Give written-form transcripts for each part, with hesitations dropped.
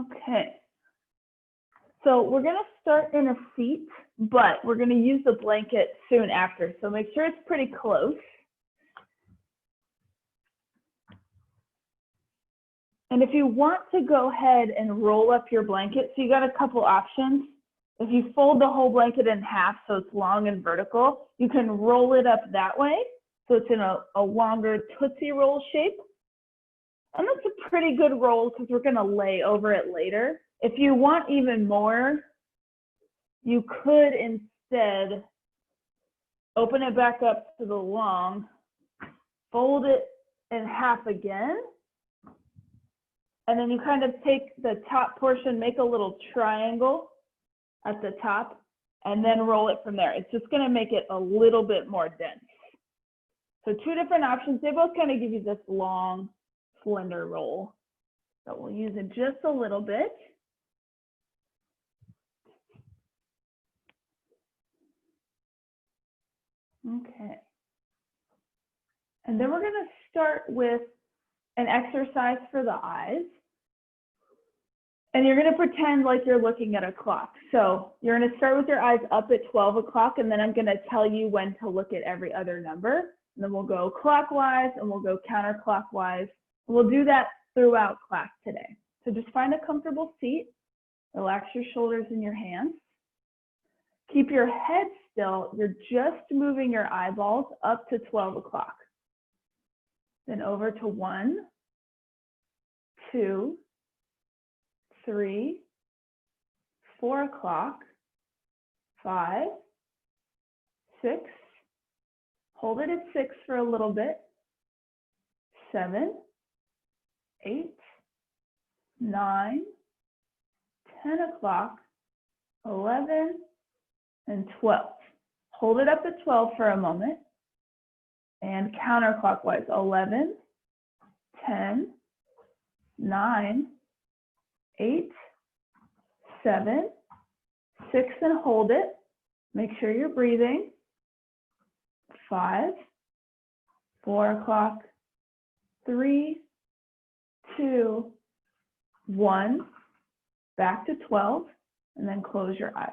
Okay. So we're going to start in a seat, but we're going to use the blanket soon after. So make sure it's pretty close. And if you want to go ahead and roll up your blanket, so you got a couple options. If you fold the whole blanket in half so it's long and vertical, you can roll it up that way. So it's in a longer Tootsie Roll shape. And that's a pretty good roll because we're going to lay over it later. If you want even more, you could instead open it back up to the long, fold it in half again, and then you kind of take the top portion, make a little triangle at the top, and then roll it from there. It's just going to make it a little bit more dense. So two different options. They both kind of give you this long, slender roll that we'll use in just a little bit. Okay. And then we're going to start with an exercise for the eyes. And you're going to pretend like you're looking at a clock. So you're going to start with your eyes up at 12 o'clock, and then I'm going to tell you when to look at every other number. And then we'll go clockwise and we'll go counterclockwise. We'll do that throughout class today. So just find a comfortable seat, relax your shoulders and your hands. Keep your head still. You're just moving your eyeballs up to 12 o'clock. Then over to 1, 2, 3, 4 o'clock, 5, 6. Hold it at 6 for a little bit. 7, 8, 9, 10 o'clock, 11, and 12. Hold it up at 12 for a moment. And counterclockwise, 11, 10, 9, 8, 7, 6, and hold it. Make sure you're breathing. 5, 4 o'clock, 3, 2, 1. Back to 12, and then close your eyes.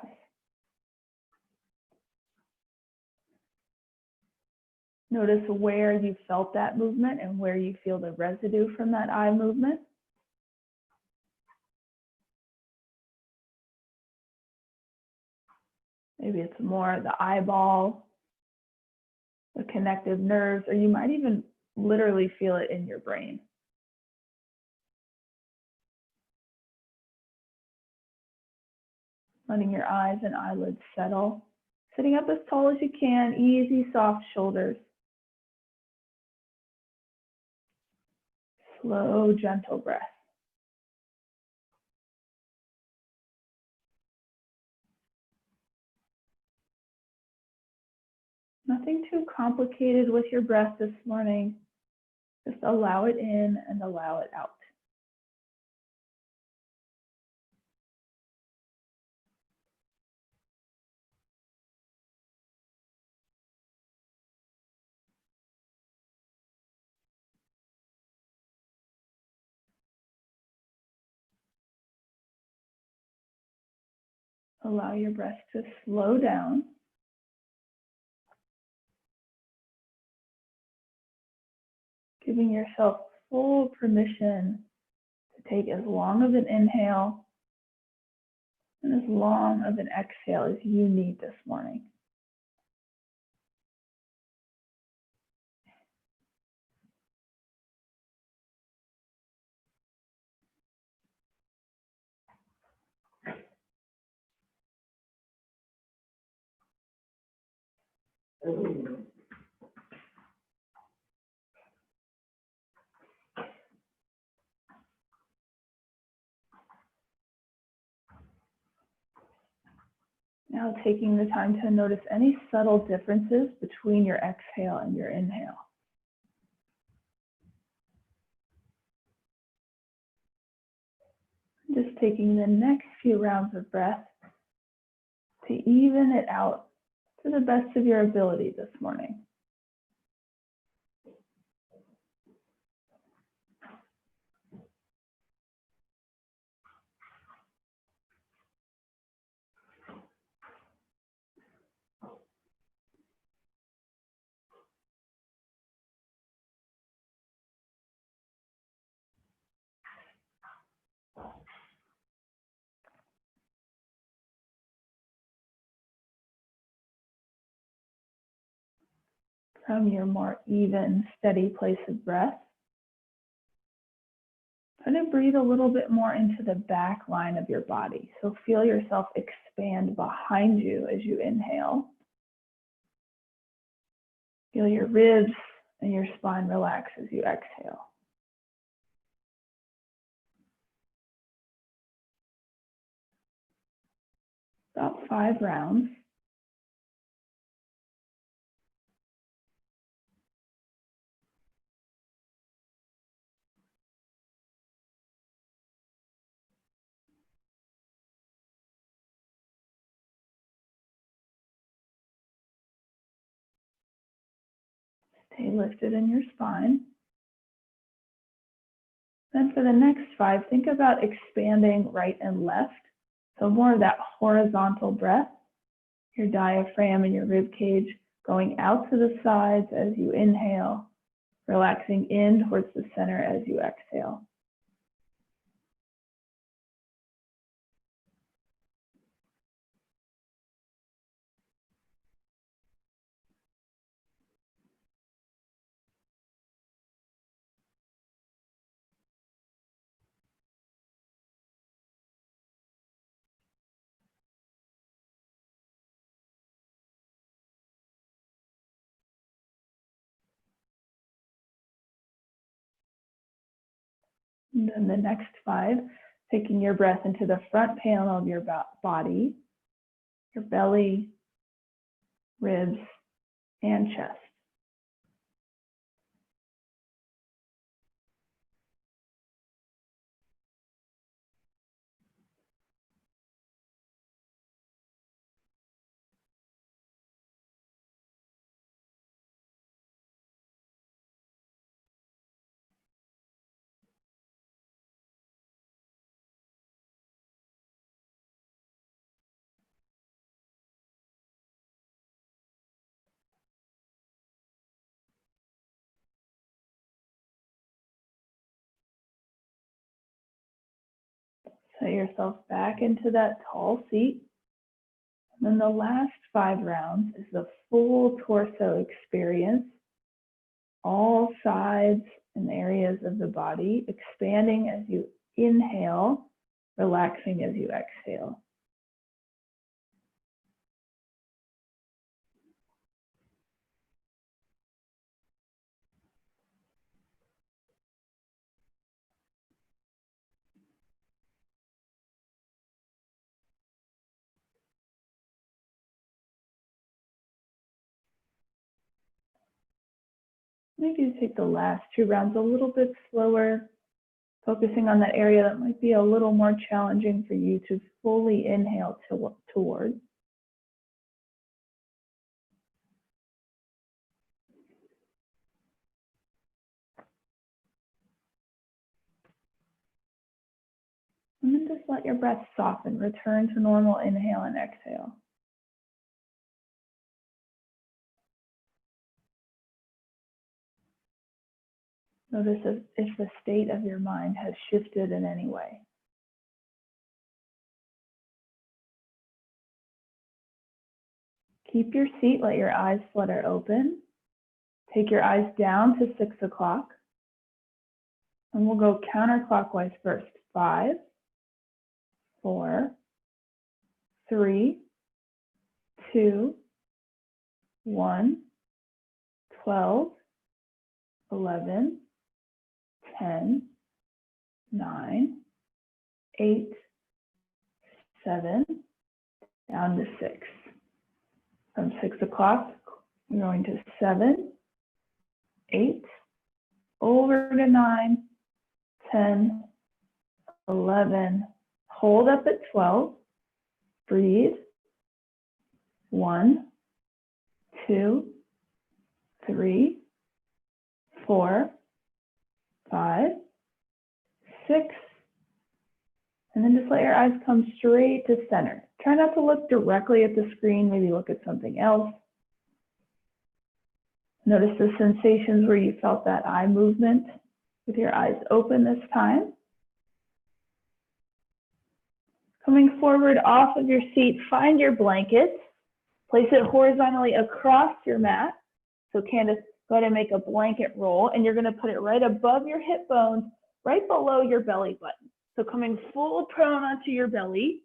Notice where you felt that movement and where you feel the residue from that eye movement. Maybe it's more the eyeball, the connective nerves, or you might even literally feel it in your brain. Letting your eyes and eyelids settle. Sitting up as tall as you can, easy, soft shoulders. Slow, gentle breath. Nothing too complicated with your breath this morning. Just allow it in and allow it out. Allow your breath to slow down. Giving yourself full permission to take as long of an inhale and as long of an exhale as you need this morning. Now taking the time to notice any subtle differences between your exhale and your inhale. Just taking the next few rounds of breath to even it out to the best of your ability this morning. from your more even, steady place of breath. Try to breathe a little bit more into the back line of your body. So feel yourself expand behind you as you inhale. Feel your ribs and your spine relax as you exhale. About 5 rounds. Stay lifted in your spine. Then for the next 5, think about expanding right and left. So more of that horizontal breath, your diaphragm and your rib cage going out to the sides as you inhale, relaxing in towards the center as you exhale. And then the next 5, taking your breath into the front panel of your body, your belly, ribs, and chest. Set yourself back into that tall seat. And then the last 5 rounds is the full torso experience. All sides and areas of the body expanding as you inhale, relaxing as you exhale. Maybe take the last 2 rounds a little bit slower, focusing on that area that might be a little more challenging for you to fully inhale toward. And then just let your breath soften, return to normal inhale and exhale. Notice if the state of your mind has shifted in any way. Keep your seat, let your eyes flutter open. Take your eyes down to 6 o'clock. And we'll go counterclockwise first. 5, 4, 3, 2, 1, 12, 11, 10, 9, 8, 7, down to 6. From 6 o'clock, we're going to 7, 8, over to 9, 10, 11, hold up at 12, breathe, 1, 2, 3, 4, 5, 6, and then just let your eyes come straight to center. Try not to look directly at the screen, maybe look at something else. Notice the sensations where you felt that eye movement with your eyes open this time. Coming forward off of your seat, find your blanket, place it horizontally across your mat, So Candace, go ahead and make a blanket roll, and you're going to put it right above your hip bones, right below your belly button. So coming full prone onto your belly,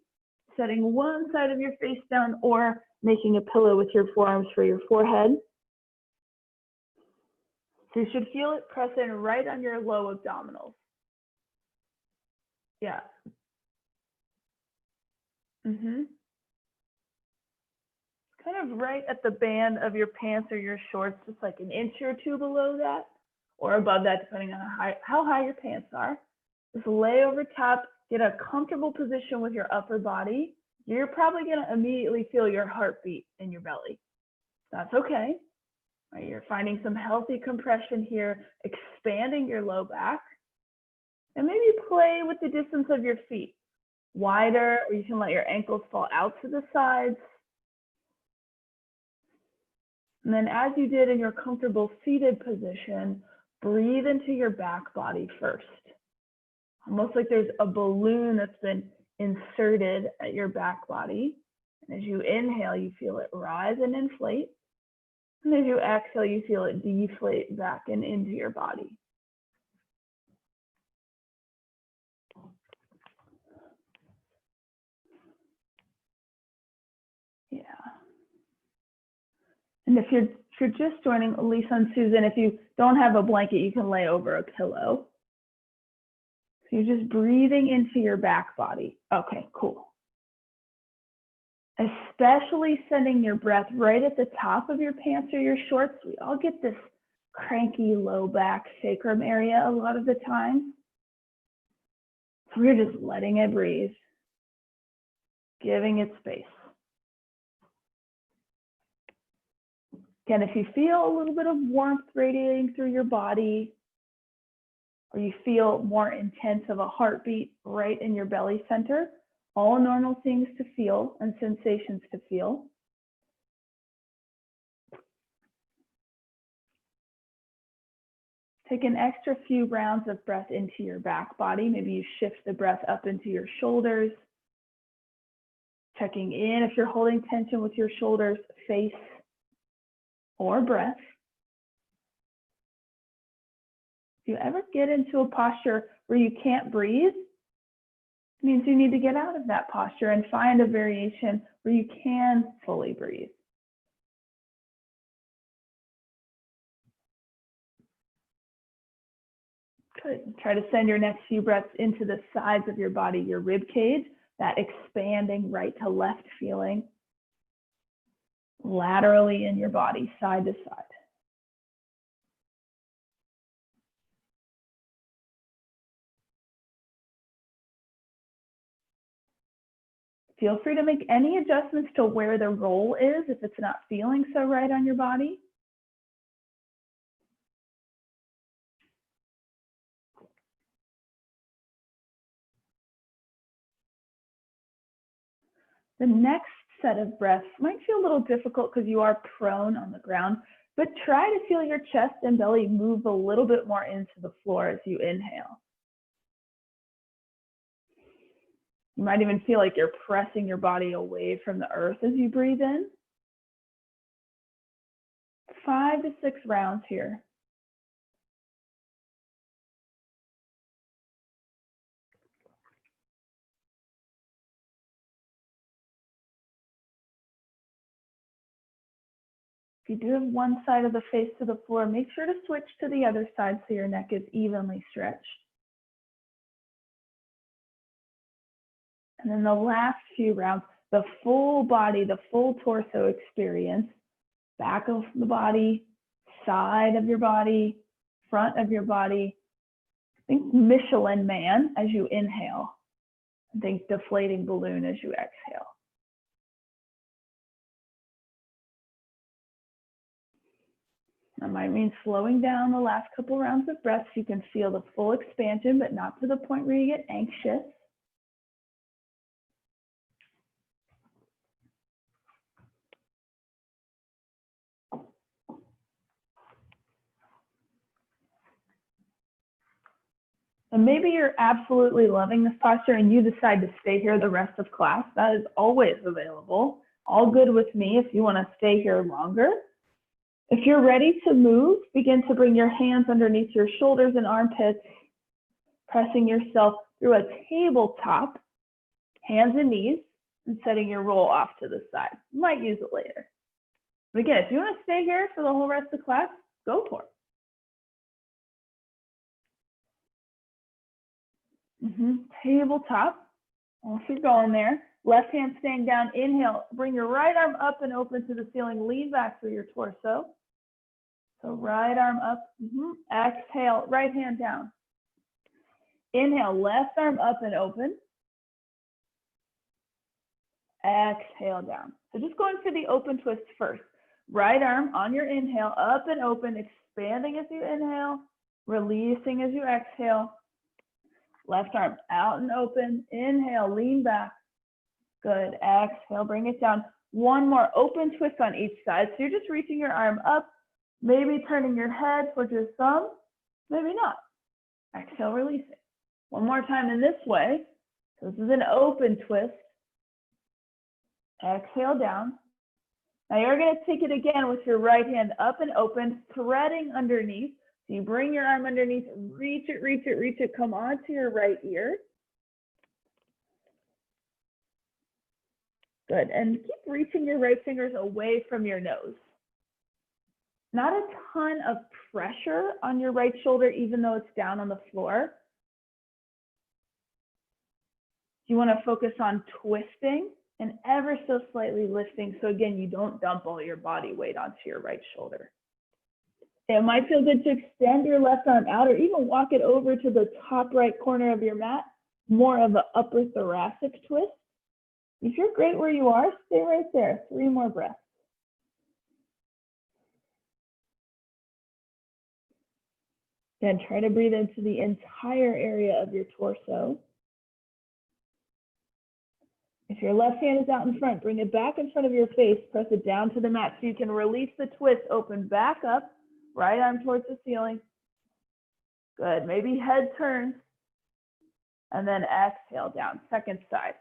setting one side of your face down, or making a pillow with your forearms for your forehead. So you should feel it press in right on your low abdominals. Yeah. Kind of right at the band of your pants or your shorts, just like an inch or two below that, or above that, depending on how high your pants are. Just lay over top, get a comfortable position with your upper body. You're probably going to immediately feel your heartbeat in your belly. That's okay. Right, you're finding some healthy compression here, expanding your low back. And maybe play with the distance of your feet. Wider, or you can let your ankles fall out to the sides. And then as you did in your comfortable seated position, breathe into your back body first. Almost like there's a balloon that's been inserted at your back body. And as you inhale, you feel it rise and inflate. And as you exhale, you feel it deflate back and into your body. Yeah. And if you're just joining, Lisa and Susan, if you don't have a blanket, you can lay over a pillow. So you're just breathing into your back body. Okay, cool. Especially sending your breath right at the top of your pants or your shorts. We all get this cranky low back sacrum area a lot of the time. So we're just letting it breathe, giving it space. Again, if you feel a little bit of warmth radiating through your body, or you feel more intense of a heartbeat right in your belly center, all normal things to feel and sensations to feel. Take an extra few rounds of breath into your back body. Maybe you shift the breath up into your shoulders. Checking in if you're holding tension with your shoulders, face, or breath. If you ever get into a posture where you can't breathe, it means you need to get out of that posture and find a variation where you can fully breathe. Good. Try to send your next few breaths into the sides of your body, your rib cage, that expanding right to left feeling, laterally in your body, side to side. Feel free to make any adjustments to where the roll is if it's not feeling so right on your body. The next set of breaths might feel a little difficult because you are prone on the ground, but try to feel your chest and belly move a little bit more into the floor as you inhale. You might even feel like you're pressing your body away from the earth as you breathe in. 5 to 6 rounds here. If you do have one side of the face to the floor, make sure to switch to the other side so your neck is evenly stretched. And then the last few rounds, the full body, the full torso experience, back of the body, side of your body, front of your body. Think Michelin Man as you inhale. Think deflating balloon as you exhale. That might mean slowing down the last couple rounds of breath so you can feel the full expansion, but not to the point where you get anxious. And maybe you're absolutely loving this posture and you decide to stay here the rest of class. That is always available. All good with me if you want to stay here longer. If you're ready to move, begin to bring your hands underneath your shoulders and armpits, pressing yourself through a tabletop, hands and knees, and setting your roll off to the side. You might use it later. But again, if you want to stay here for the whole rest of the class, go for it. Tabletop. Well, if you're going there, left hand staying down, inhale, bring your right arm up and open to the ceiling, lean back through your torso. So right arm up, exhale, right hand down. Inhale, left arm up and open. Exhale down. So just going for the open twist first. Right arm on your inhale, up and open, expanding as you inhale, releasing as you exhale. Left arm out and open, inhale, lean back. Good, exhale, bring it down. One more open twist on each side. So you're just reaching your arm up, maybe turning your head towards your thumb, maybe not. Exhale, release it. One more time in this way. So this is an open twist. Exhale down. Now you're going to take it again with your right hand up and open, threading underneath. So you bring your arm underneath, reach it, reach it, reach it, come onto your right ear. Good, and keep reaching your right fingers away from your nose. Not a ton of pressure on your right shoulder, even though it's down on the floor. You want to focus on twisting and ever so slightly lifting. So again, you don't dump all your body weight onto your right shoulder. It might feel good to extend your left arm out or even walk it over to the top right corner of your mat, more of an upper thoracic twist. If you're great where you are, stay right there. 3 more breaths. Then try to breathe into the entire area of your torso. If your left hand is out in front, bring it back in front of your face, press it down to the mat so you can release the twist, open back up, right arm towards the ceiling. Good, maybe head turns, and then exhale down, second side.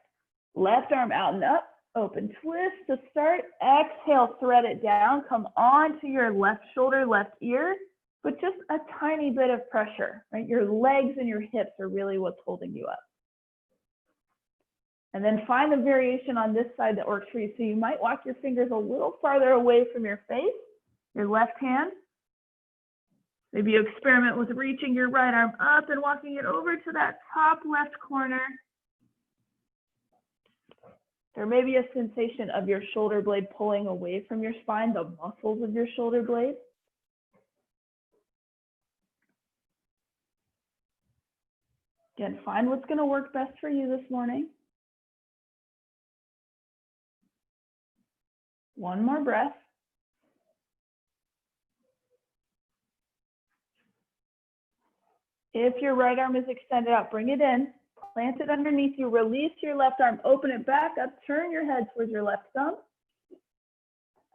Left arm out and up, open twist to start, exhale, thread it down, come onto your left shoulder, left ear, but just a tiny bit of pressure, right? Your legs and your hips are really what's holding you up. And then find the variation on this side that works for you. So you might walk your fingers a little farther away from your face, your left hand. Maybe you experiment with reaching your right arm up and walking it over to that top left corner. There may be a sensation of your shoulder blade pulling away from your spine, the muscles of your shoulder blade. Again, find what's going to work best for you this morning. One more breath. If your right arm is extended out, bring it in, plant it underneath you, release your left arm, open it back up, turn your head towards your left thumb,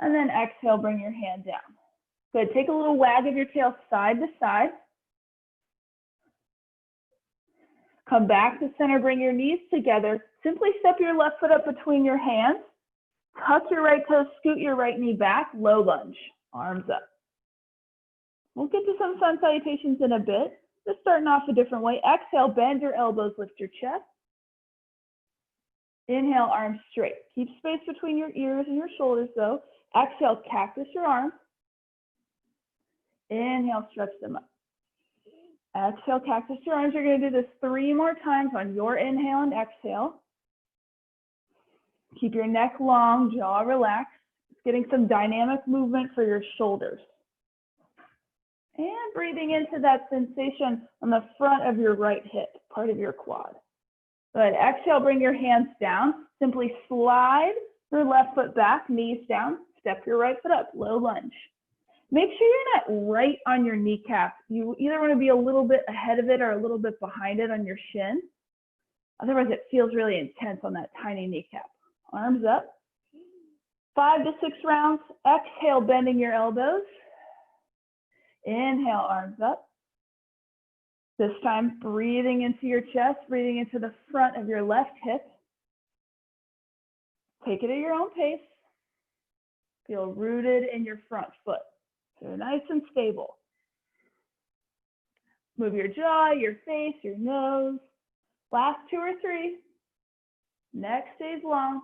and then exhale, bring your hand down. Good, take a little wag of your tail side to side. Come back to center, bring your knees together. Simply step your left foot up between your hands. Tuck your right toe, scoot your right knee back, low lunge, arms up. We'll get to some sun salutations in a bit. Just starting off a different way. Exhale, bend your elbows, lift your chest. Inhale, arms straight. Keep space between your ears and your shoulders though. Exhale, cactus your arms. Inhale, stretch them up. Exhale, cactus your arms. You're going to do this 3 more times on your inhale and exhale. Keep your neck long, jaw relaxed. It's getting some dynamic movement for your shoulders. And breathing into that sensation on the front of your right hip, part of your quad. Good. Exhale, bring your hands down. Simply slide your left foot back, knees down. Step your right foot up, low lunge. Make sure you're not right on your kneecap. You either want to be a little bit ahead of it or a little bit behind it on your shin. Otherwise, it feels really intense on that tiny kneecap. Arms up. 5 to 6 rounds. Exhale, bending your elbows. Inhale, arms up. This time, breathing into your chest, breathing into the front of your left hip. Take it at your own pace. Feel rooted in your front foot. So nice and stable. Move your jaw, your face, your nose. Last 2 or 3. Neck stays long.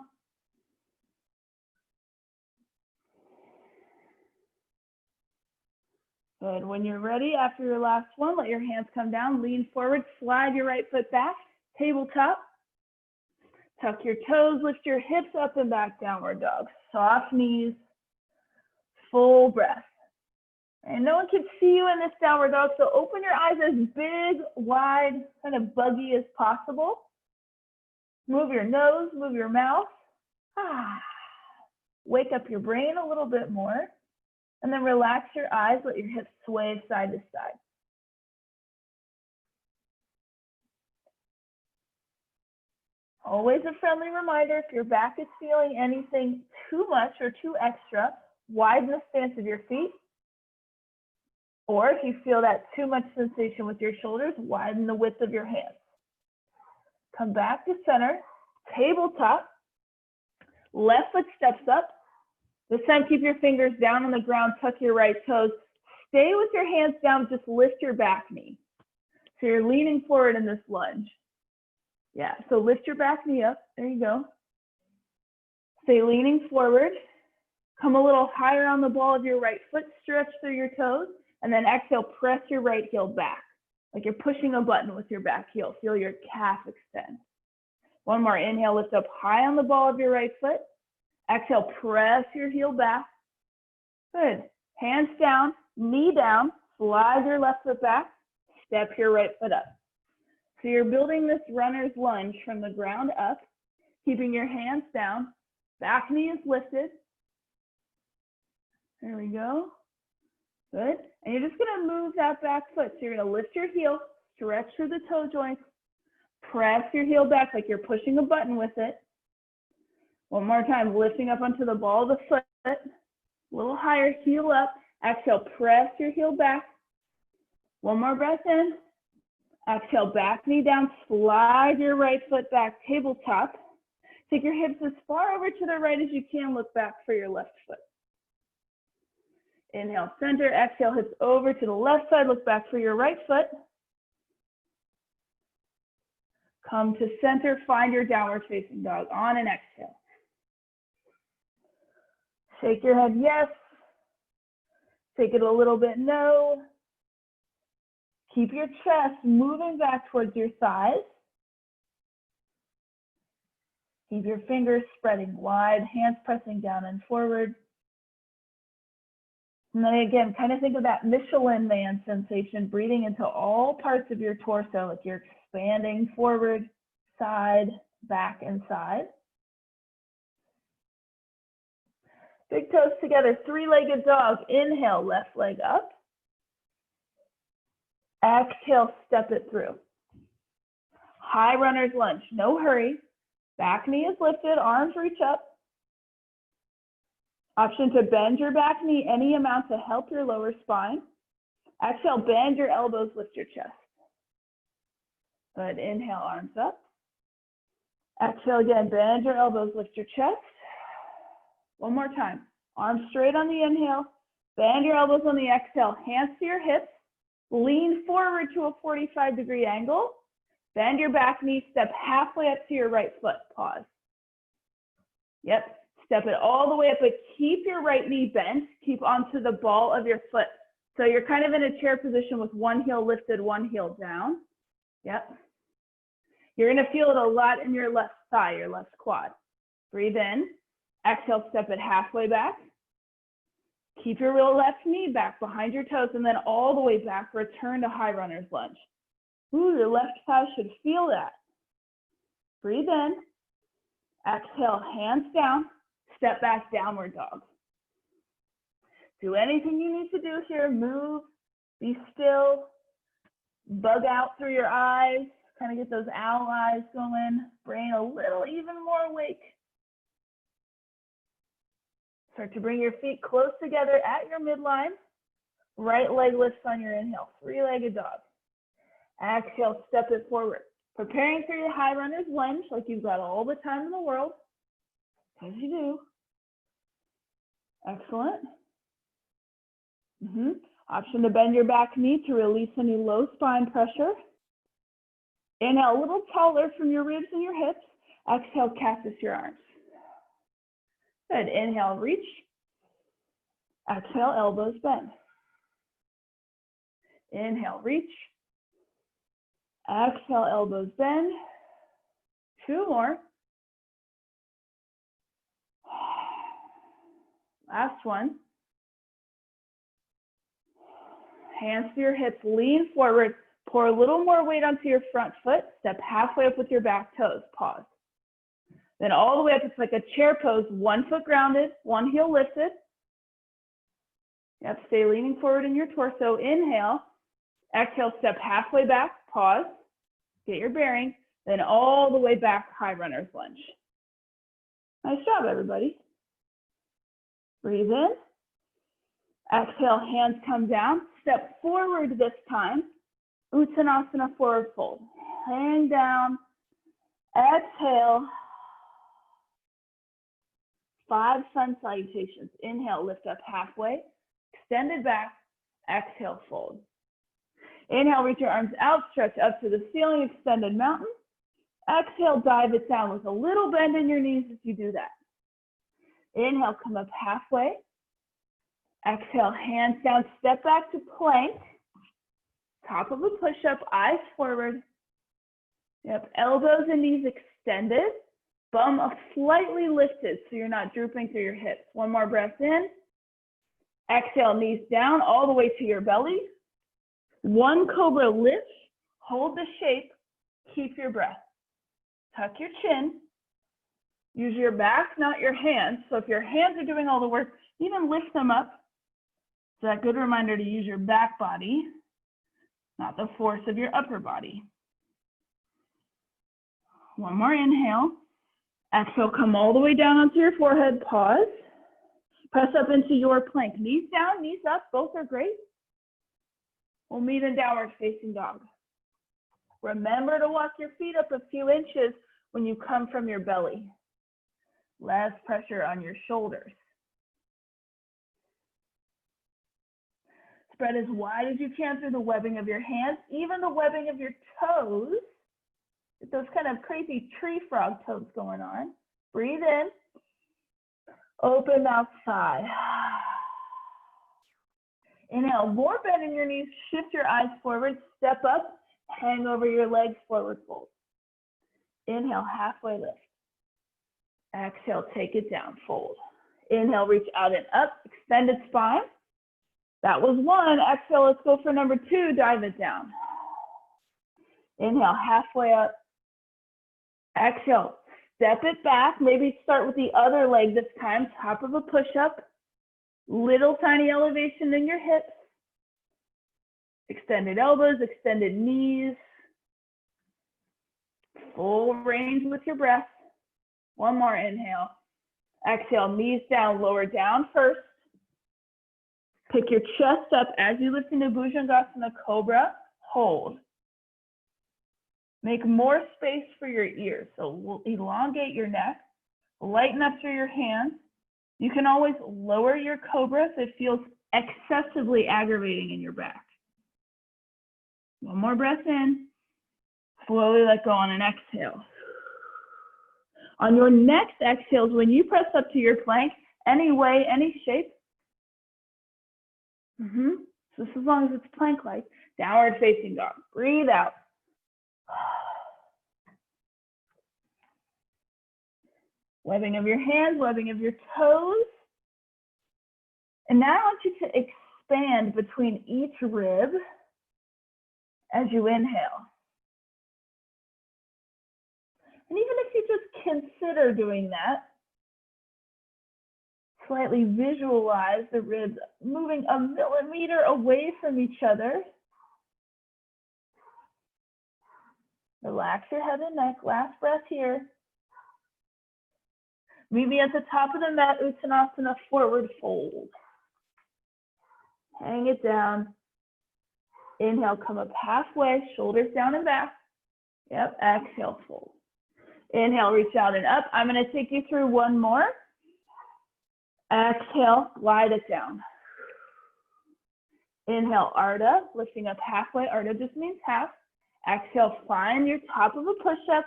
Good. When you're ready, after your last one, let your hands come down, lean forward, slide your right foot back, tabletop. Tuck your toes, lift your hips up and back, downward dog. Soft knees, full breath. And no one can see you in this downward dog, so open your eyes as big, wide, kind of buggy as possible. Move your nose, move your mouth. Wake up your brain a little bit more. And then relax your eyes, let your hips sway side to side. Always a friendly reminder, if your back is feeling anything too much or too extra, widen the stance of your feet. Or if you feel that too much sensation with your shoulders, widen the width of your hands. Come back to center, tabletop, left foot steps up. This time keep your fingers down on the ground, tuck your right toes. Stay with your hands down, just lift your back knee. So you're leaning forward in this lunge. Yeah, so lift your back knee up, there you go. Stay leaning forward. Come a little higher on the ball of your right foot, stretch through your toes. And then exhale, press your right heel back, like you're pushing a button with your back heel. Feel your calf extend. One more, inhale, lift up high on the ball of your right foot. Exhale, press your heel back. Good. Hands down, knee down, slide your left foot back, step your right foot up. So you're building this runner's lunge from the ground up, keeping your hands down, back knee is lifted. There we go. Good. And you're just going to move that back foot. So you're going to lift your heel, stretch through the toe joints, press your heel back like you're pushing a button with it. One more time, lifting up onto the ball of the foot, a little higher, heel up. Exhale, press your heel back. One more breath in. Exhale, back knee down, slide your right foot back, tabletop. Take your hips as far over to the right as you can, look back for your left foot. Inhale, center, exhale, hips over to the left side, look back for your right foot. Come to center, find your downward facing dog on an exhale. Shake your head yes. Take it a little bit no. Keep your chest moving back towards your thighs. Keep your fingers spreading wide, hands pressing down and forward. And then again, kind of think of that Michelin Man sensation, breathing into all parts of your torso, like you're expanding forward, side, back, and side. Big toes together, three-legged dog. Inhale, left leg up. Exhale, step it through. High runner's lunge, no hurry. Back knee is lifted, arms reach up. Option to bend your back knee any amount to help your lower spine. Exhale, bend your elbows, lift your chest. Good, inhale, arms up. Exhale again, bend your elbows, lift your chest. One more time, arms straight on the inhale, bend your elbows on the exhale, hands to your hips, lean forward to a 45-degree angle, bend your back knee, step halfway up to your right foot, pause. Yep, step it all the way up, but keep your right knee bent, keep onto the ball of your foot. So you're kind of in a chair position with one heel lifted, one heel down. Yep. You're gonna feel it a lot in your left thigh, your left quad. Breathe in, exhale, step it halfway back. Keep your real left knee back behind your toes and then all the way back, return to high runner's lunge. Ooh, your left thigh should feel that. Breathe in, exhale, hands down, step back, downward dog. Do anything you need to do here, move, be still, bug out through your eyes, kind of get those owl eyes going, brain a little even more awake. Start to bring your feet close together at your midline. Right leg lifts on your inhale, three-legged dog. Exhale, step it forward. Preparing for your high runner's lunge like you've got all the time in the world, because you do. Excellent. Option to bend your back knee to release any low spine pressure. Inhale, a little taller from your ribs and your hips. Exhale, cactus your arms. Good. Inhale, reach. Exhale, elbows bend. Inhale, reach. Exhale, elbows bend. 2 more. Last one. Hands to your hips, lean forward. Pour a little more weight onto your front foot. Step halfway up with your back toes. Pause. Then all the way up, it's like a chair pose. 1 foot grounded, 1 heel lifted. Yep, stay leaning forward in your torso. Inhale. Exhale, step halfway back. Pause. Get your bearing. Then all the way back, high runner's lunge. Nice job, everybody. Breathe in. Exhale, hands come down. Step forward this time. Uttanasana, forward fold. Hang down. Exhale. 5 sun salutations. Inhale, lift up halfway. Extended back. Exhale, fold. Inhale, reach your arms out, stretch up to the ceiling, extended mountain. Exhale, dive it down with a little bend in your knees as you do that. Inhale, come up halfway. Exhale, hands down, step back to plank. Top of a push-up, eyes forward. Yep, elbows and knees extended. Bum slightly lifted so you're not drooping through your hips. 1 more breath in. Exhale, knees down all the way to your belly. 1 cobra lift. Hold the shape. Keep your breath. Tuck your chin. Use your back, not your hands. So if your hands are doing all the work, even lift them up. So that good reminder to use your back body, not the force of your upper body. 1 more inhale. Exhale, come all the way down onto your forehead. Pause. Press up into your plank. Knees down, knees up. Both are great. We'll meet in downward facing dog. Remember to walk your feet up a few inches when you come from your belly. Less pressure on your shoulders. Spread as wide as you can through the webbing of your hands, even the webbing of your toes. Get those kind of crazy tree frog toes going on. Breathe in. Open mouth, sigh. Inhale, more bend in your knees. Shift your eyes forward. Step up. Hang over your legs, forward fold. Inhale, halfway lift. Exhale, take it down, fold. Inhale, reach out and up. Extended spine. That was 1. Exhale, let's go for number 2. Dive it down. Inhale, halfway up. Exhale, step it back. Maybe start with the other leg this time. Top of a push-up. Little tiny elevation in your hips. Extended elbows, extended knees. Full range with your breath. 1 more inhale. Exhale, knees down, lower down first. Pick your chest up as you lift into Bhujangasana Cobra. Hold. Make more space for your ears. So we'll elongate your neck. Lighten up through your hands. You can always lower your Cobra if it feels excessively aggravating in your back. 1 more breath in. Slowly let go on an exhale. On your next exhales, when you press up to your plank, any way, any shape. So as long as it's plank-like, downward facing dog. Breathe out. Webbing of your hands, webbing of your toes. And now I want you to expand between each rib as you inhale. And even if you just consider doing that, slightly visualize the ribs moving a millimeter away from each other. Relax your head and neck. Last breath here. Meet me at the top of the mat, Uttanasana, forward fold. Hang it down. Inhale, come up halfway, shoulders down and back. Yep, exhale, fold. Inhale, reach out and up. I'm going to take you through 1 more. Exhale, glide it down. Inhale, Ardha, lifting up halfway. Ardha just means half. Exhale, find your top of a push-up.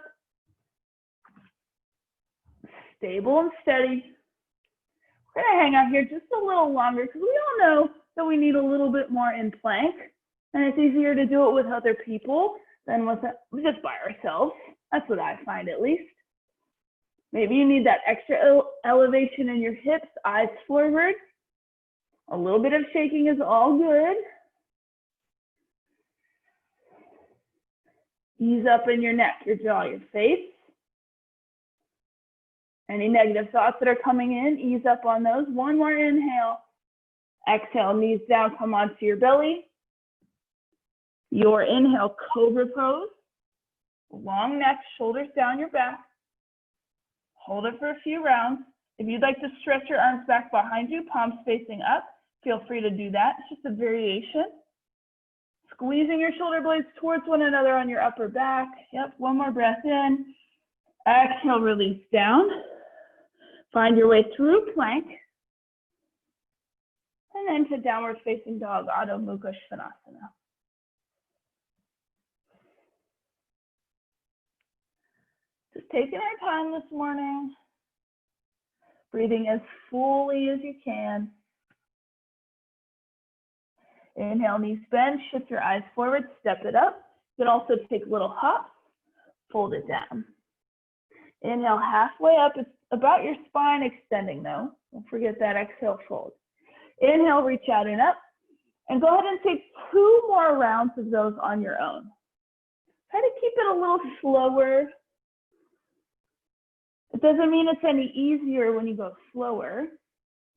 Stable and steady. We're gonna hang out here just a little longer because we all know that we need a little bit more in plank. And it's easier to do it with other people than with just by ourselves. That's what I find, at least. Maybe you need that extra elevation in your hips, eyes forward. A little bit of shaking is all good. Ease up in your neck, your jaw, your face. Any negative thoughts that are coming in, ease up on those. One more inhale. Exhale, knees down, come onto your belly. Your inhale, cobra pose. Long neck, shoulders down your back. Hold it for a few rounds. If you'd like to stretch your arms back behind you, palms facing up, feel free to do that. It's just a variation. Squeezing your shoulder blades towards one another on your upper back. Yep, one more breath in. Exhale, release down. Find your way through plank. And then to downward facing dog, Adho Mukha Svanasana. Just taking our time this morning. Breathing as fully as you can. Inhale, knees bend, shift your eyes forward, step it up. You can also take little hops, fold it down. Inhale, halfway up. It's about your spine extending though. Don't forget that exhale, fold. Inhale, reach out and up. And go ahead and take 2 more rounds of those on your own. Try to keep it a little slower. It doesn't mean it's any easier when you go slower.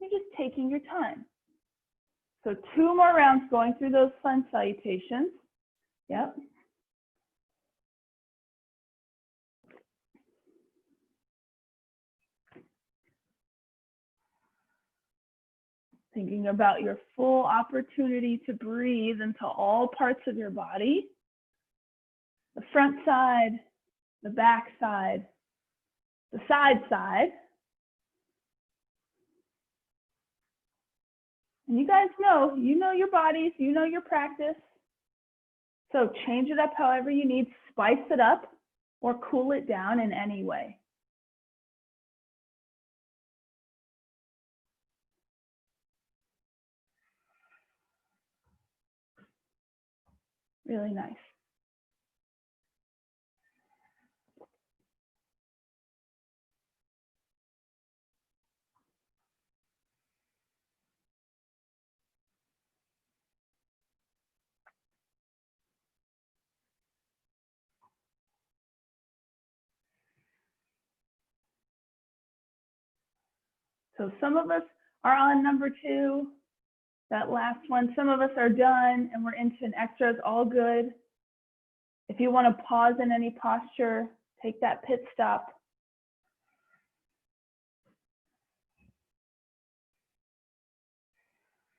You're just taking your time. So 2 more rounds going through those sun salutations. Yep. Thinking about your full opportunity to breathe into all parts of your body. The front side, the back side, the side side. And you guys know, you know your bodies, you know your practice. So change it up however you need, spice it up, or cool it down in any way. Really nice. So some of us are on number 2, that last one. Some of us are done and we're into an extra, it's all good. If you want to pause in any posture, take that pit stop.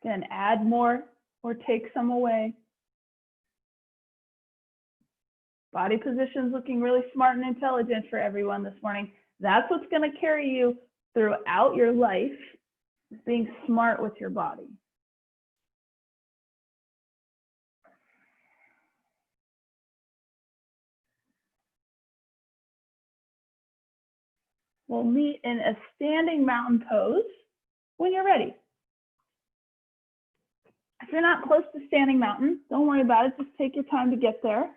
Again, add more or take some away. Body positions looking really smart and intelligent for everyone this morning. That's what's going to carry you throughout your life, is being smart with your body. We'll meet in a standing mountain pose when you're ready. If you're not close to standing mountain, don't worry about it. Just take your time to get there.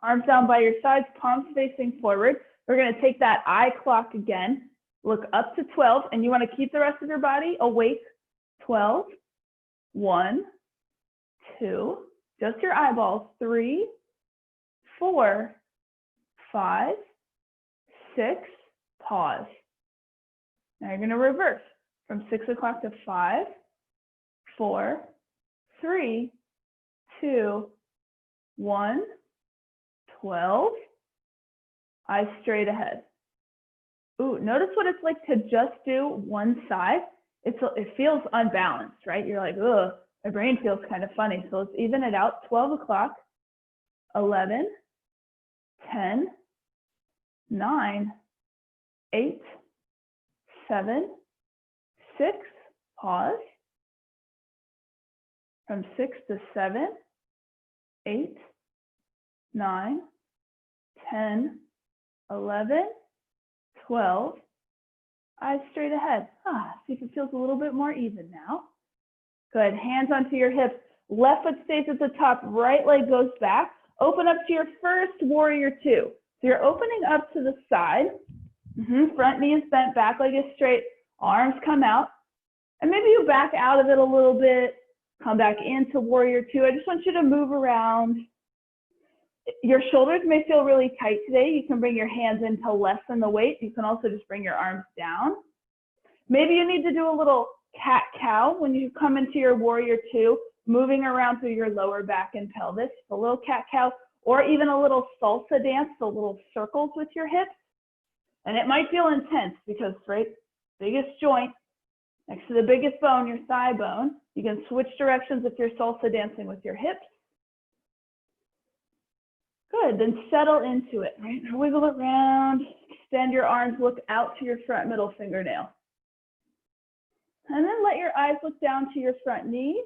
Arms down by your sides, palms facing forward. We're going to take that eye clock again. Look up to 12, and you want to keep the rest of your body awake. 12, 1, 2, just your eyeballs. 3, 4, 5, 6, pause. Now you're going to reverse from 6 o'clock to 5, 4, 3, 2, 1, 12, eyes straight ahead. Ooh, notice what it's like to just do one side. It feels unbalanced, right? You're like, ugh, my brain feels kind of funny. So let's even it out. 12 o'clock, 11, 10, 9, 8, 7, 6, pause. From 6 to 7, 8, 9, 10, 11, 12. Eyes straight ahead. See if it feels a little bit more even now. Good. Hands onto your hips. Left foot stays at the top. Right leg goes back. Open up to your first warrior 2. So you're opening up to the side. Front knee is bent, back leg is straight. Arms come out. And maybe you back out of it a little bit. Come back into warrior 2. I just want you to move around. Your shoulders may feel really tight today. You can bring your hands in to lessen the weight. You can also just bring your arms down. Maybe you need to do a little cat-cow when you come into your warrior 2, moving around through your lower back and pelvis, a little cat-cow, or even a little salsa dance, so little circles with your hips. And it might feel intense because, right, biggest joint, next to the biggest bone, your thigh bone. You can switch directions if you're salsa dancing with your hips. Good, then settle into it, right? Wiggle around, extend your arms, look out to your front middle fingernail. And then let your eyes look down to your front knee.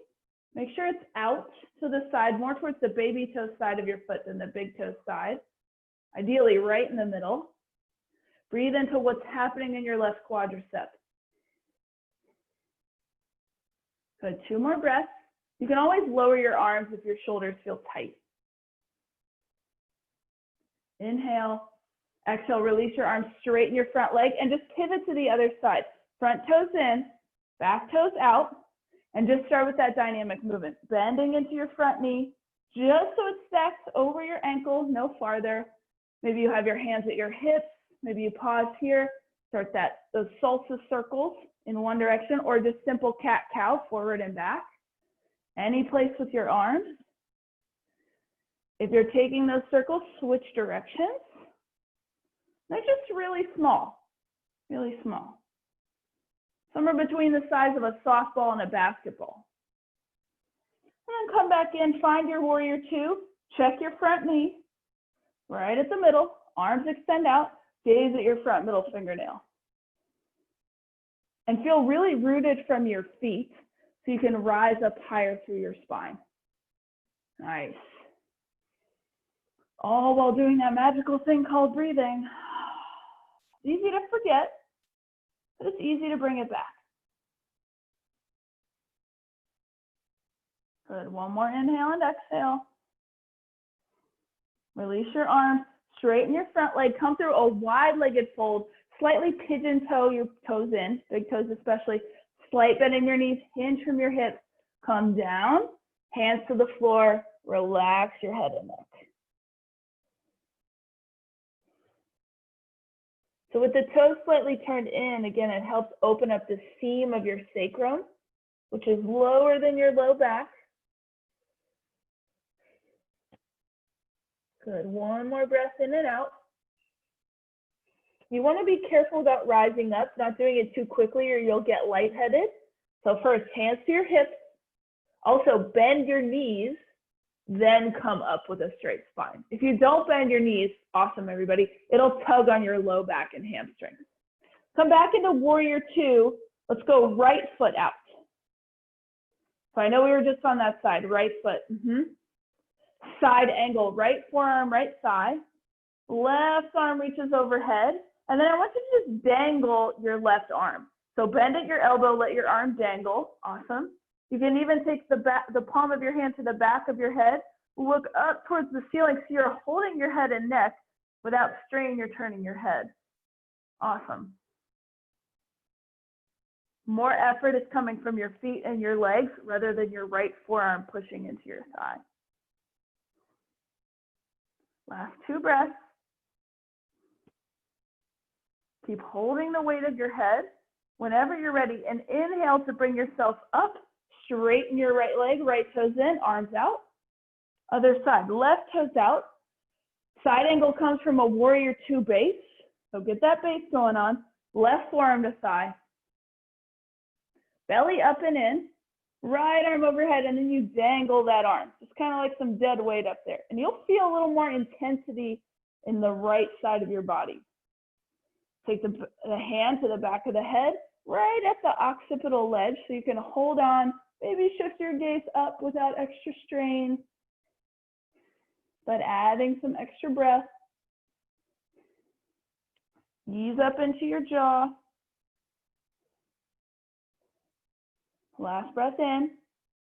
Make sure it's out to the side, more towards the baby toe side of your foot than the big toe side. Ideally right in the middle. Breathe into what's happening in your left quadricep. Good, 2 more breaths. You can always lower your arms if your shoulders feel tight. Inhale, exhale, release your arms, straighten your front leg, and just pivot to the other side. Front toes in, back toes out, and just start with that dynamic movement. Bending into your front knee, just so it stacks over your ankle, no farther. Maybe you have your hands at your hips. Maybe you pause here, start those salsa circles in one direction, or just simple cat-cow, forward and back. Any place with your arms. If you're taking those circles, switch directions. They're just really small, really small. Somewhere between the size of a softball and a basketball. And then come back in, find your warrior 2, check your front knee, right at the middle, arms extend out, gaze at your front middle fingernail. And feel really rooted from your feet so you can rise up higher through your spine. Nice. All while doing that magical thing called breathing. It's easy to forget, but it's easy to bring it back. Good, 1 more inhale and exhale. Release your arms, straighten your front leg, come through a wide-legged fold, slightly pigeon toe your toes in, big toes especially, slight bend in your knees, hinge from your hips, come down, hands to the floor, relax your head and neck. So with the toes slightly turned in, again, it helps open up the seam of your sacrum, which is lower than your low back. Good, 1 more breath in and out. You want to be careful about rising up, not doing it too quickly or you'll get lightheaded. So first, hands to your hips. Also bend your knees, then come up with a straight spine. If you don't bend your knees, awesome everybody, it'll tug on your low back and hamstrings. Come back into warrior 2. Let's go right foot out. So I know we were just on that side, right foot. Side angle, right forearm, right thigh. Left arm reaches overhead. And then I want you to just dangle your left arm. So bend at your elbow, let your arm dangle. Awesome. You can even take the palm of your hand to the back of your head. Look up towards the ceiling so you're holding your head and neck without straining or turning your head. Awesome. More effort is coming from your feet and your legs rather than your right forearm pushing into your thigh. Last 2 breaths. Keep holding the weight of your head. Whenever you're ready, and inhale to bring yourself up. Straighten your right leg, right toes in, arms out. Other side, left toes out. Side angle comes from a warrior 2 base. So get that base going on. Left forearm to thigh. Belly up and in. Right arm overhead, and then you dangle that arm. Just kind of like some dead weight up there. And you'll feel a little more intensity in the right side of your body. Take the hand to the back of the head, right at the occipital ledge, so you can hold on. Maybe shift your gaze up without extra strain, but adding some extra breath. Ease up into your jaw. Last breath in.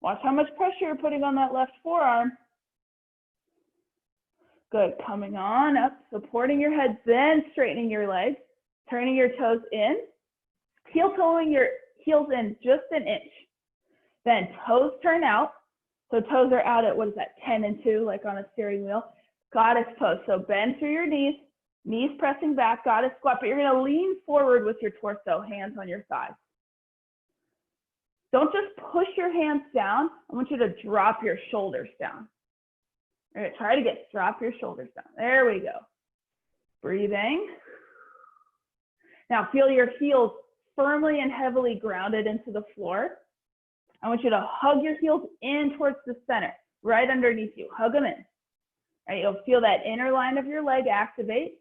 Watch how much pressure you're putting on that left forearm. Good, coming on up, supporting your head, then straightening your legs, turning your toes in, heel-toeing your heels in just an inch. Then toes turn out. So toes are out at, what is that, 10 and 2, like on a steering wheel. Goddess pose, so bend through your knees, knees pressing back, goddess squat, but you're gonna lean forward with your torso, hands on your thighs. Don't just push your hands down. I want you to drop your shoulders down. All right, try to drop your shoulders down. There we go. Breathing. Now feel your heels firmly and heavily grounded into the floor. I want you to hug your heels in towards the center, right underneath you. Hug them in. All right, you'll feel that inner line of your leg activate.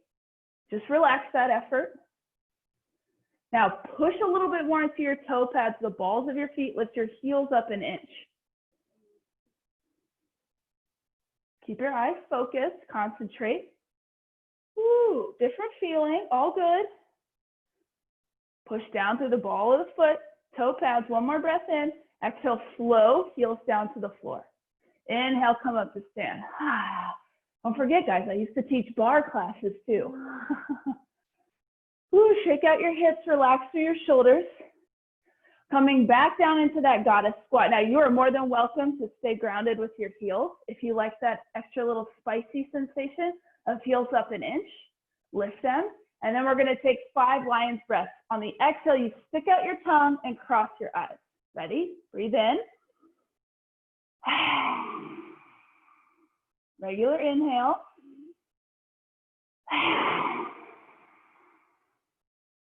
Just relax that effort. Now push a little bit more into your toe pads, the balls of your feet. Lift your heels up an inch. Keep your eyes focused, concentrate. Ooh, different feeling, all good. Push down through the ball of the foot, toe pads, one more breath in. Exhale, slow, heels down to the floor. Inhale, come up to stand. Don't forget, guys, I used to teach bar classes too. Ooh, shake out your hips, relax through your shoulders. Coming back down into that goddess squat. Now you are more than welcome to stay grounded with your heels. If you like that extra little spicy sensation of heels up an inch, lift them. And then we're gonna take 5 lion's breaths. On the exhale, you stick out your tongue and cross your eyes. Ready? Breathe in. Regular inhale.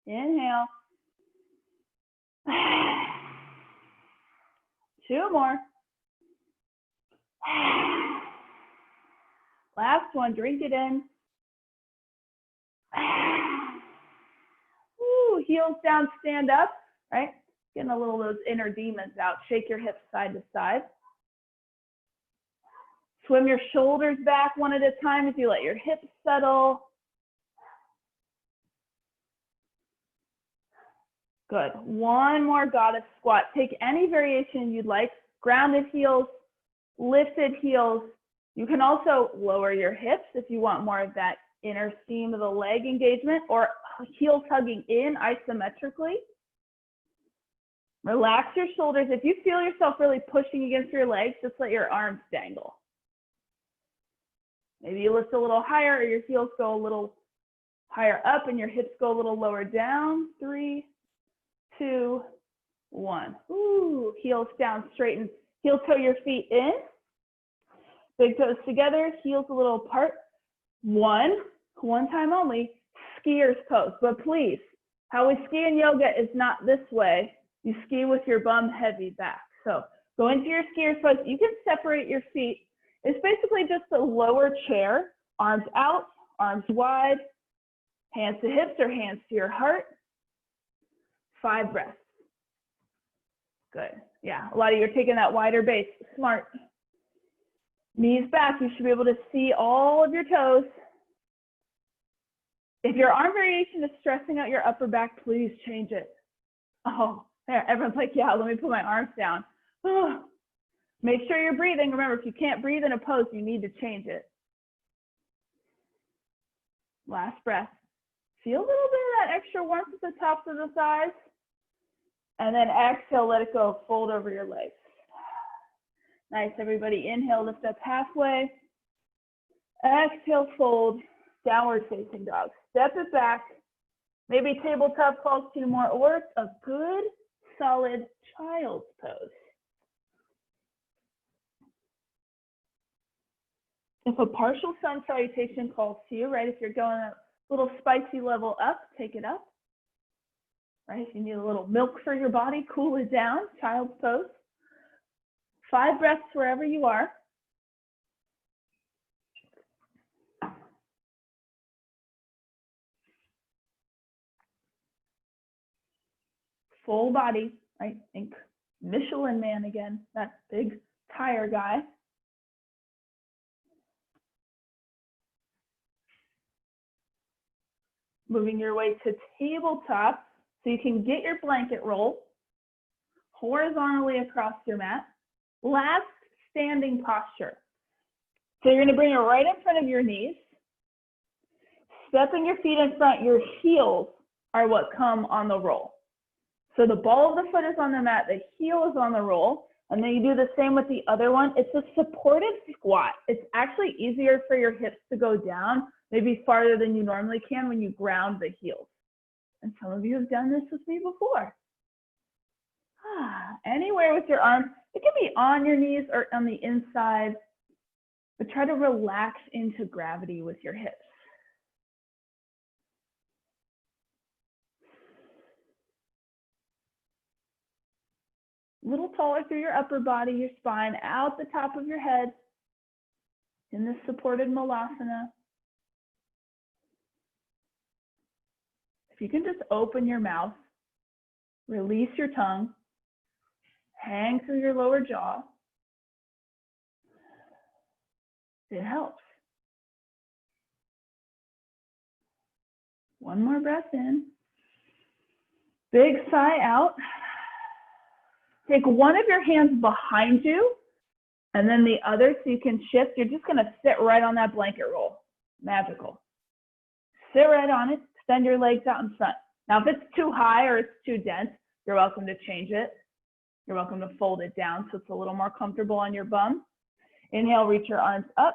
Inhale. 2 more. Last one, drink it in. Ooh, heels down, stand up, right? Getting a little of those inner demons out. Shake your hips side to side. Swim your shoulders back one at a time as you let your hips settle. Good. One more goddess squat. Take any variation you'd like. Grounded heels, lifted heels. You can also lower your hips if you want more of that inner seam of the leg engagement, or heels hugging in isometrically. Relax your shoulders. If you feel yourself really pushing against your legs, just let your arms dangle. Maybe you lift a little higher, or your heels go a little higher up and your hips go a little lower down. 3, 2, 1. Ooh, heels down, straighten. Heel toe your feet in. Big toes together, heels a little apart. One time only, skier's pose. But please, how we ski in yoga is not this way. You ski with your bum heavy back. So go into your skier's pose. You can separate your feet. It's basically just a lower chair, arms out, arms wide, hands to hips or hands to your heart. 5 breaths. Good. Yeah, a lot of you are taking that wider base. Smart. Knees back. You should be able to see all of your toes. If your arm variation is stressing out your upper back, please change it. Oh, there. Everyone's like, yeah, let me put my arms down. Oh. Make sure you're breathing. Remember, if you can't breathe in a pose, you need to change it. Last breath. Feel a little bit of that extra warmth at the tops of the thighs. And then exhale, let it go. Fold over your legs. Nice, everybody. Inhale, lift up halfway. Exhale, fold. Downward facing dog. Step it back. Maybe tabletop calls to more, or a good, solid child's pose. If a partial sun salutation calls to you, right, if you're going a little spicy level up, take it up. Right, if you need a little milk for your body, cool it down, child's pose. 5 breaths wherever you are. full body, right? Think Michelin Man again, that big tire guy. Moving your way to tabletop so you can get your blanket roll horizontally across your mat. Last standing posture. So you're going to bring it right in front of your knees. Stepping your feet in front, your heels are what come on the roll. So the ball of the foot is on the mat, the heel is on the roll, and then you do the same with the other one. It's a supported squat. It's actually easier for your hips to go down, maybe farther than you normally can when you ground the heels. And some of you have done this with me before. Anywhere with your arms. It can be on your knees or on the inside, but try to relax into gravity with your hips. A little taller through your upper body, your spine, out the top of your head in this supported Malasana. If you can just open your mouth, release your tongue, hang through your lower jaw, it helps. One more breath in. Big sigh out. Take one of your hands behind you and then the other so you can shift. You're just going to sit right on that blanket roll. Magical. Sit right on it. Extend your legs out in front. Now, if it's too high or it's too dense, you're welcome to change it. You're welcome to fold it down so it's a little more comfortable on your bum. Inhale, reach your arms up.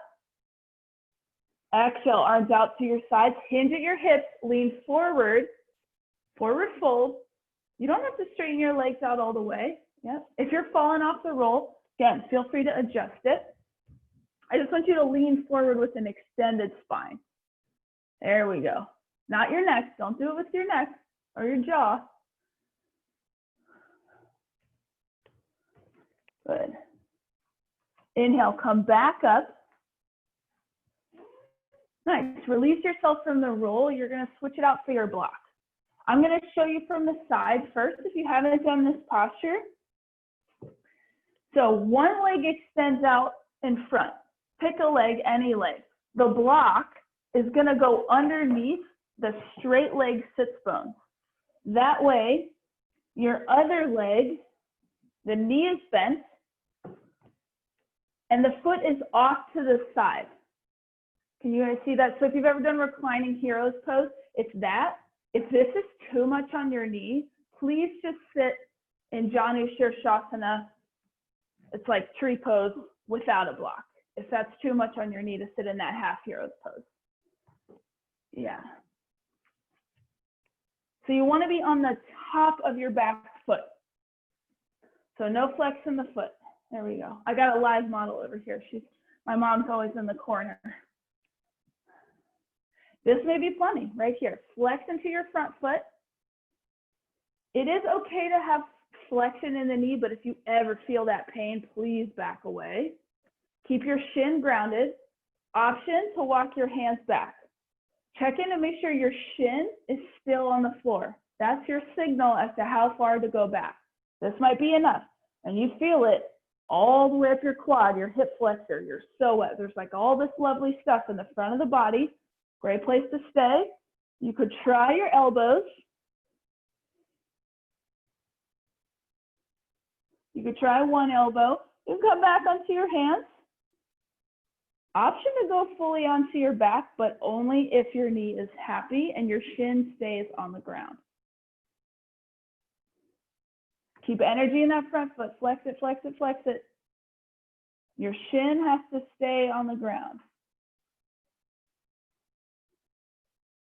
Exhale, arms out to your sides. Hinge at your hips. Lean forward. Forward fold. You don't have to straighten your legs out all the way. Yep. If you're falling off the roll, again, feel free to adjust it. I just want you to lean forward with an extended spine. There we go. Not your neck. Don't do it with your neck or your jaw. Good. Inhale, come back up. Nice. Release yourself from the roll. You're going to switch it out for your block. I'm going to show you from the side first if you haven't done this posture. So one leg extends out in front. Pick a leg, any leg. The block is going to go underneath the straight leg sits bone. That way, your other leg, the knee is bent, and the foot is off to the side. Can you guys see that? So if you've ever done reclining heroes pose, it's that. If this is too much on your knee, please just sit in Janu Shirshasana. It's like tree pose without a block. If that's too much on your knee to sit in that half heroes pose. Yeah. So you want to be on the top of your back foot. So no flex in the foot. There we go. I got a live model over here. My mom's always in the corner. This may be plenty right here. Flex into your front foot. It is okay to have flexion in the knee, but if you ever feel that pain, please back away. Keep your shin grounded. Option to walk your hands back. Check in to make sure your shin is still on the floor. That's your signal as to how far to go back. This might be enough. And you feel it all the way up your quad, your hip flexor. You're so wet. There's like all this lovely stuff in the front of the body. Great place to stay. You could try your elbows. You could try one elbow. You can come back onto your hands. Option to go fully onto your back, but only if your knee is happy and your shin stays on the ground. Keep energy in that front foot. Flex it, flex it, flex it. Your shin has to stay on the ground.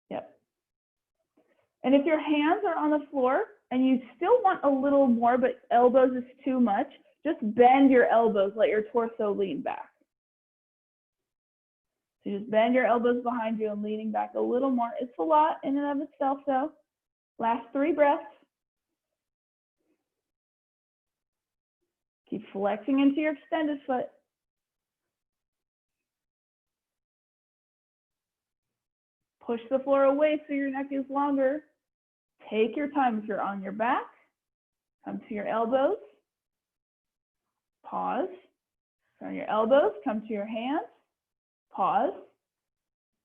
Yep. And if your hands are on the floor and you still want a little more, but elbows is too much, just bend your elbows, let your torso lean back. So just bend your elbows behind you and leaning back a little more. It's a lot in and of itself though. Last 3 breaths. Keep flexing into your extended foot. Push the floor away so your neck is longer. Take your time if you're on your back. Come to your elbows. Pause. From your elbows, come to your hands. Pause.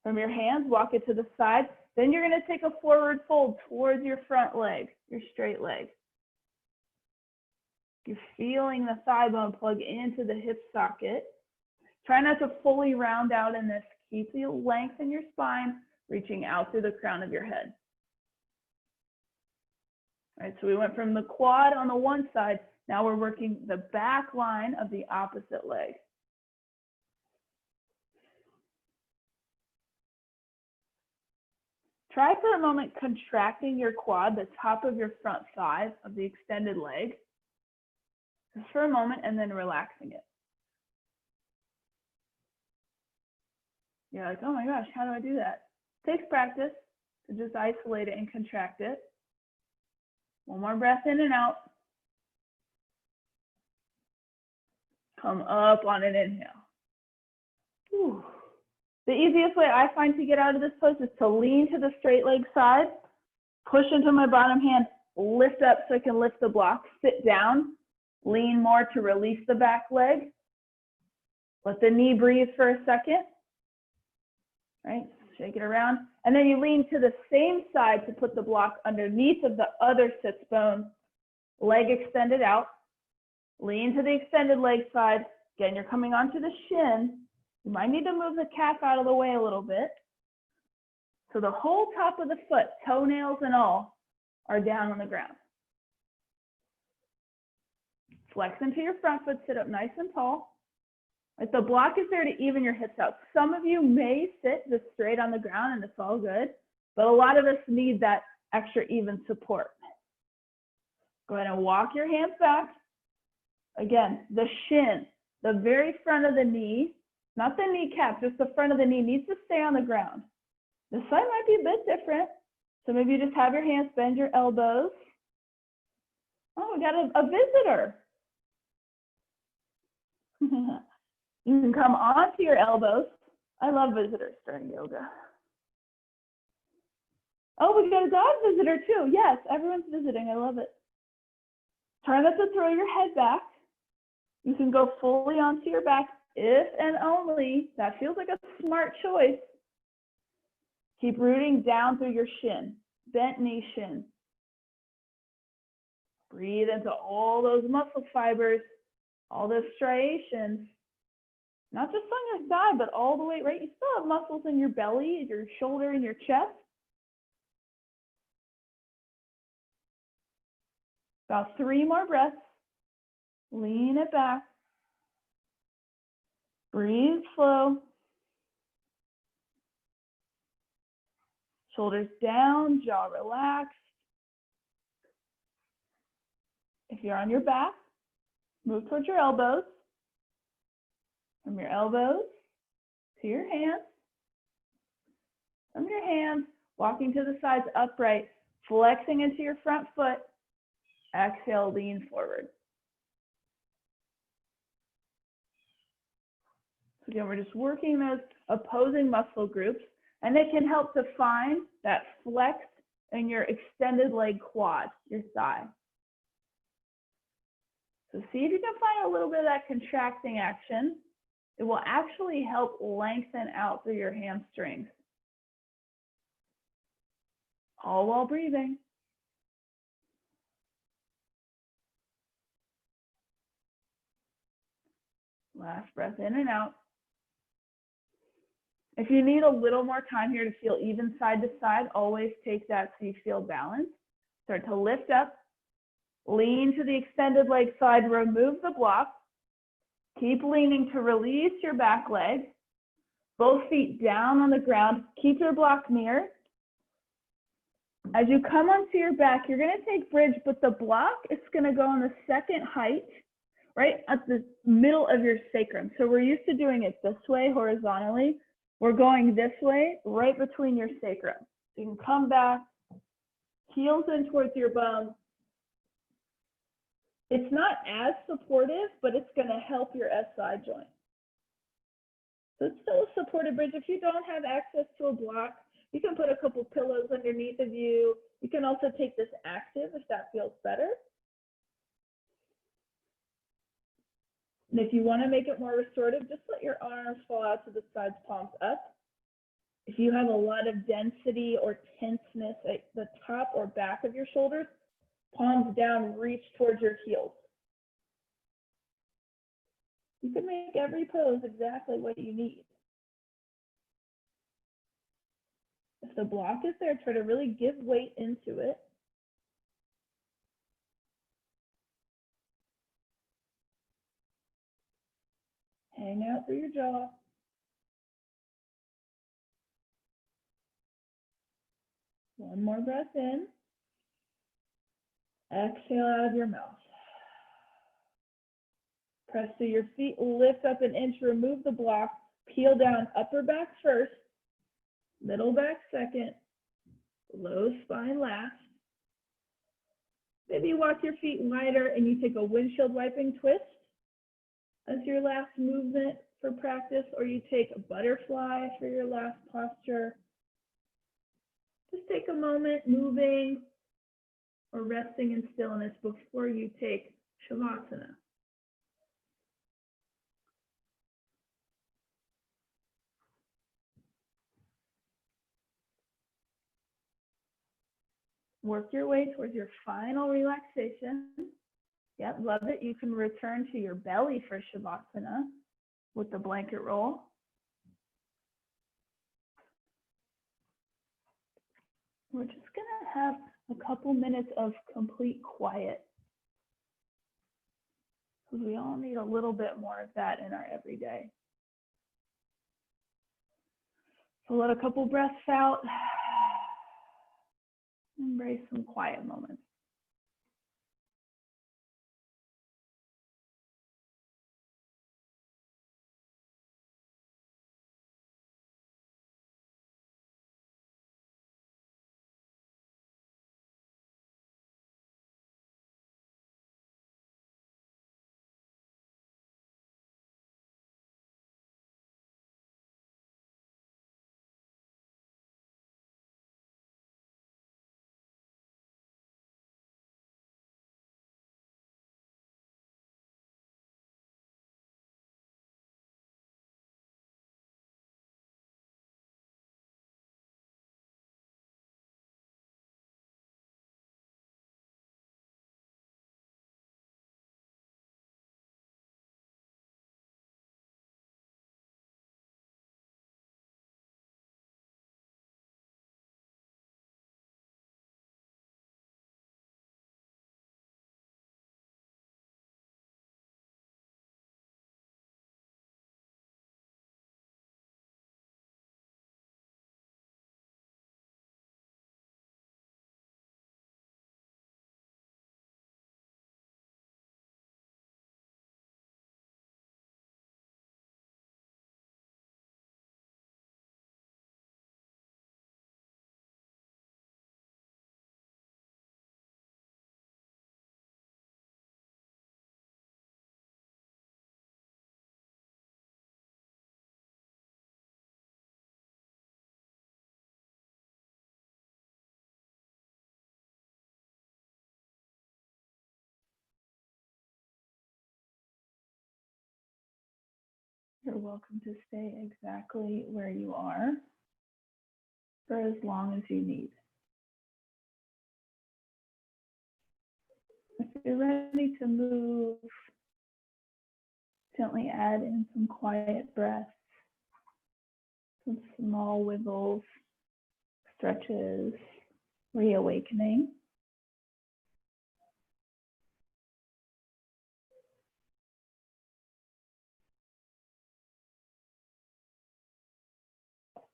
From your hands, walk it to the side. Then you're going to take a forward fold towards your front leg, your straight leg. You're feeling the thigh bone plug into the hip socket. Try not to fully round out in this. Keep the length in your spine, reaching out through the crown of your head. All right, so we went from the quad on the one side. Now we're working the back line of the opposite leg. Try for a moment contracting your quad, the top of your front thigh of the extended leg, just for a moment, and then relaxing it. You're like, oh my gosh, how do I do that? It takes practice to just isolate it and contract it. One more breath in and out. Come up on an inhale. Whew. The easiest way I find to get out of this pose is to lean to the straight leg side, push into my bottom hand, lift up so I can lift the block, sit down, lean more to release the back leg. Let the knee breathe for a second, right? Shake it around. And then you lean to the same side to put the block underneath of the other sits bone, leg extended out. Lean to the extended leg side. Again, you're coming onto the shin. You might need to move the calf out of the way a little bit. So the whole top of the foot, toenails and all, are down on the ground. Flex into your front foot, sit up nice and tall. Right, the block is there to even your hips out. Some of you may sit just straight on the ground and it's all good, but a lot of us need that extra even support. Go ahead and walk your hands back. Again, the shin, the very front of the knee, not the kneecap, just the front of the knee needs to stay on the ground. This side might be a bit different. So maybe you just have your hands, bend your elbows. Oh, we got a visitor. You can come onto your elbows. I love visitors during yoga. Oh, we got a dog visitor too. Yes, everyone's visiting. I love it. Try not to throw your head back. You can go fully onto your back if and only that feels like a smart choice. Keep rooting down through your shin, bent knee shin. Breathe into all those muscle fibers, all those striations. Not just on your side, but all the way, right? You still have muscles in your belly, your shoulder, and your chest. About 3 more breaths. Lean it back. Breathe slow. Shoulders down, jaw relaxed. If you're on your back, move towards your elbows. From your elbows to your hands. From your hands, walking to the sides upright, flexing into your front foot. Exhale, lean forward. So again, we're just working those opposing muscle groups, and they can help define that flex in your extended leg quad, your thigh. So see if you can find a little bit of that contracting action. It will actually help lengthen out through your hamstrings. All while breathing. Last breath in and out. If you need a little more time here to feel even side to side, always take that so you feel balanced. Start to lift up. Lean to the extended leg side, remove the block. Keep leaning to release your back leg. Both feet down on the ground. Keep your block near. As you come onto your back, you're going to take bridge, but the block is going to go on the second height, right at the middle of your sacrum. So we're used to doing it this way horizontally. We're going this way, right between your sacrum. You can come back, heels in towards your bum. It's not as supportive, but it's going to help your SI joint. So it's still a supported bridge. If you don't have access to a block, you can put a couple pillows underneath of you. You can also take this active if that feels better. And if you want to make it more restorative, just let your arms fall out to the sides, palms up. If you have a lot of density or tenseness at the top or back of your shoulders, palms down, reach towards your heels. You can make every pose exactly what you need. If the block is there, try to really give weight into it. Hang out through your jaw. One more breath in. Exhale out of your mouth. Press through your feet, lift up an inch, remove the block, peel down upper back first, middle back second, low spine last. Maybe you walk your feet wider and you take a windshield wiping twist as your last movement for practice, or you take a butterfly for your last posture. Just take a moment moving or resting in stillness before you take Shavasana. Work your way towards your final relaxation. Yep, love it. You can return to your belly for Shavasana with the blanket roll. We're just gonna have a couple minutes of complete quiet, because we all need a little bit more of that in our everyday. So let a couple breaths out. Embrace some quiet moments. You're welcome to stay exactly where you are for as long as you need. If you're ready to move, gently add in some quiet breaths, some small wiggles, stretches, reawakening.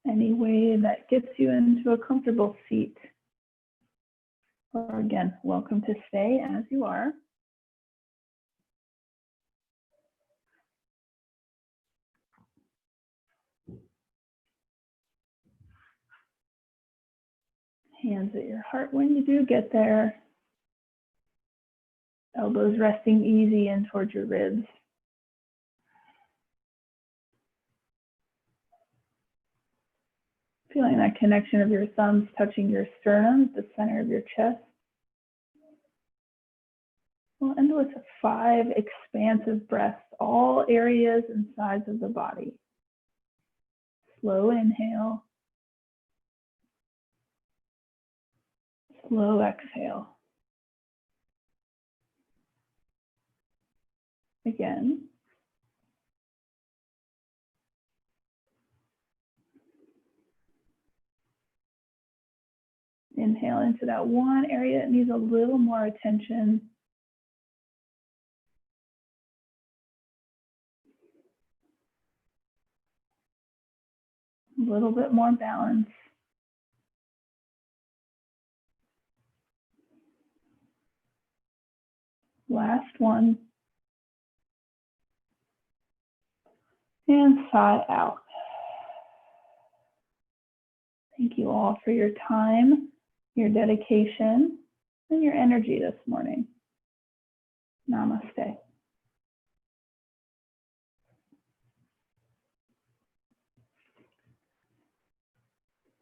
Any way that gets you into a comfortable seat. Or again, welcome to stay as you are. Hands at your heart when you do get there. Elbows resting easy in towards your ribs. Feeling that connection of your thumbs touching your sternum, the center of your chest. We'll end with 5 expansive breaths all areas and sides of the body. Slow inhale. Slow exhale. Again. Inhale into that one area that needs a little more attention. A little bit more balance. Last one. And sigh out. Thank you all for your time, your dedication, and your energy this morning. Namaste.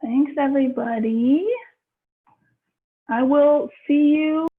Thanks, everybody. I will see you